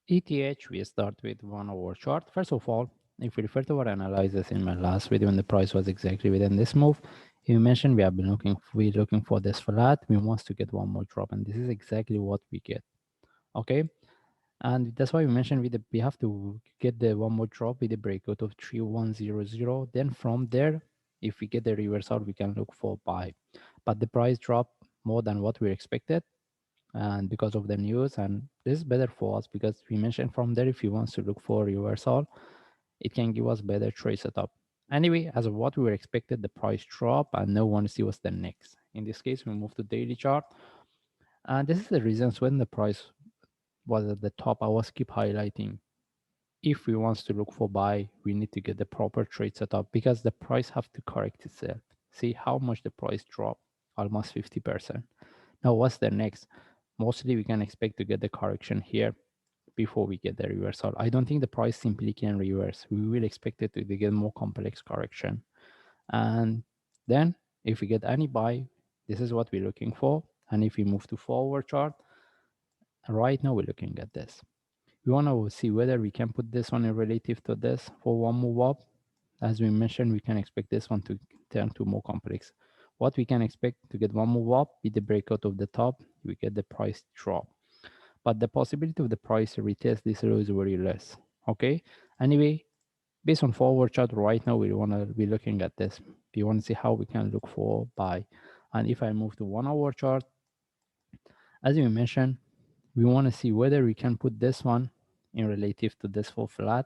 ETH, we start with 1 hour chart. First of all, if we refer to our analysis in my last video when the price was exactly within this move, you mentioned we're looking for this flat. We want to get one more drop, and this is exactly what we get. Okay, and that's why we mentioned we have to get the one more drop with the breakout of 3100. Then from there, if we get the reversal, we can look for buy. But the price dropped more than what we expected, and because of the news, and this is better for us because we mentioned from there, if he wants to look for reversal, it can give us better trade setup. Anyway, as of what we were expected, the price drop, and no one see what's the next. In this case, we move to daily chart, and this is the reasons when the price was at the top. I was keep highlighting, if we want to look for buy, we need to get the proper trade setup because the price have to correct itself. See how much the price drop, almost 50%. Now what's the next? Mostly we can expect to get the correction here before we get the reversal. I don't think the price simply can reverse. We will expect it to get more complex correction. And then if we get any buy, this is what we're looking for. And if we move to forward chart, right now we're looking at this. We want to see whether we can put this one in relative to this for one move up. As we mentioned, we can expect this one to turn to more complex. What we can expect to get one move up with the breakout of the top, we get the price drop. But the possibility of the price retest this low is very less. Okay. Anyway, based on forward chart right now, we want to be looking at this. We want to see how we can look for buy. And if I move to 1 hour chart, as you mentioned, we want to see whether we can put this one in relative to this for flat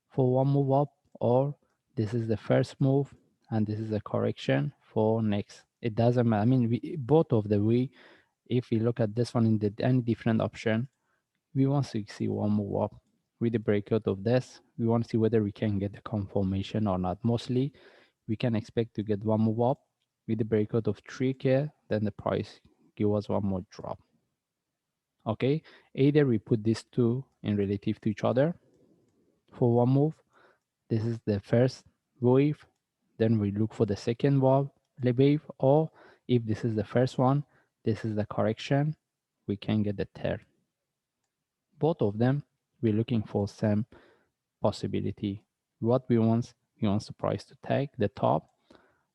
for one move up, or this is the first move and this is a correction for next. It doesn't matter. I mean, both of the way, if we look at this one in any different option, we want to see one move up with the breakout of this. We want to see whether we can get the confirmation or not. Mostly we can expect to get one move up with the breakout of 3K, then the price give us one more drop. Okay, either we put these two in relative to each other for one move. This is the first wave, then we look for the second wave, or if this is the first one, this is the correction, we can get the third. Both of them, we're looking for same possibility. What we want the price to take the top.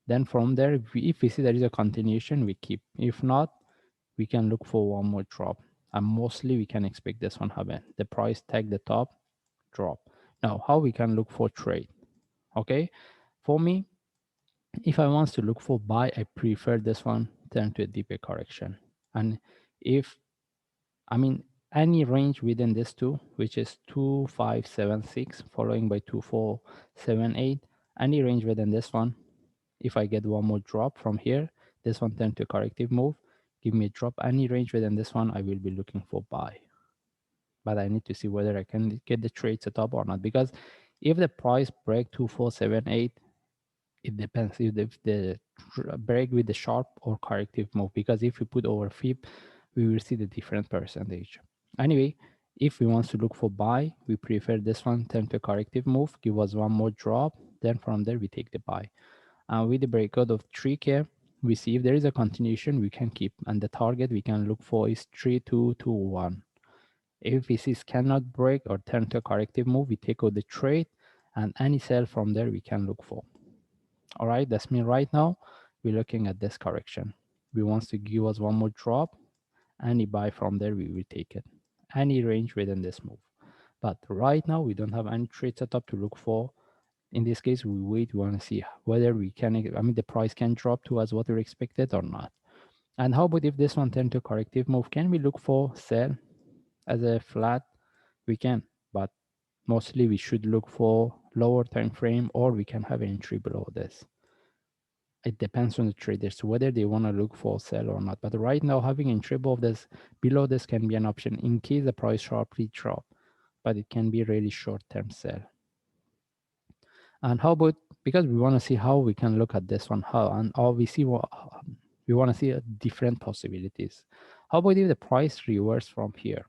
Then from there, if we see there is a continuation, we keep. If not, we can look for one more drop. And mostly we can expect this one happen. The price take the top, drop. Now, how we can look for trade? Okay, for me, if I want to look for buy, I prefer this one turn to a deeper correction. And if I mean any range within this two, which is 2576 following by 2478, any range within this one, if I get one more drop from here, this one turn to a corrective move, give me a drop, any range within this one, I will be looking for buy. But I need to see whether I can get the trade set up or not, because if the price break 2478, it depends if the break with the sharp or corrective move, because if we put over fib, we will see the different percentage. Anyway, if we want to look for buy, we prefer this one turn to corrective move, give us one more drop, then from there we take the buy. With the breakout of 3K, we see if there is a continuation, we can keep, and the target we can look for is 3221. If we see cannot break or turn to a corrective move, we take out the trade, and any sell from there we can look for. All right, that's me right now. We're looking at this correction. We want to give us one more drop. Any buy from there, we will take it. Any range within this move. But right now, we don't have any trade setup to look for. In this case, we wait. We want to see whether we can, I mean, the price can drop to as what we expected or not. And how about if this one turned to corrective move? Can we look for sell as a flat? We can, but mostly we should look for lower time frame, or we can have an entry below this. It depends on the traders whether they want to look for sell or not. But right now, having entry above this, below this can be an option in case the price sharply drop, but it can be really short-term sell. And how about, because we want to see how we can look at this one, how, and all we see what we want to see different possibilities. How about if the price reverse from here?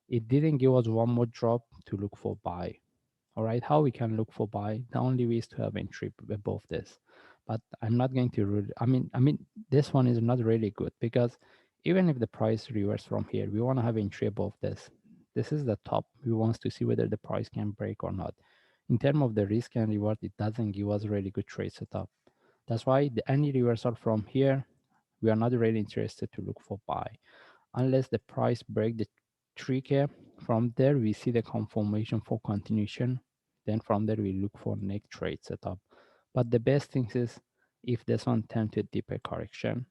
It didn't give us one more drop to look for buy. All right, how we can look for buy? The only way is to have entry above this. But I'm not going to really, I mean, this one is not really good, because even if the price reverse from here, we want to have entry above this. This is the top. We want to see whether the price can break or not. In terms of the risk and reward, it doesn't give us really good trade setup. That's why any reversal from here, we are not really interested to look for buy. Unless the price break the 3K, from there we see the confirmation for continuation. Then from there we look for next trade setup. But the best thing is if this one turn to a deeper correction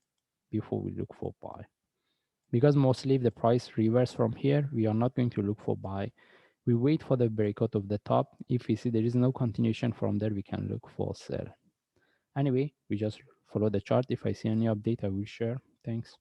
before we look for buy. Because mostly if the price reverse from here, we are not going to look for buy. We wait for the breakout of the top. If we see there is no continuation from there, we can look for sell. Anyway, we just follow the chart. If I see any update, I will share. Thanks.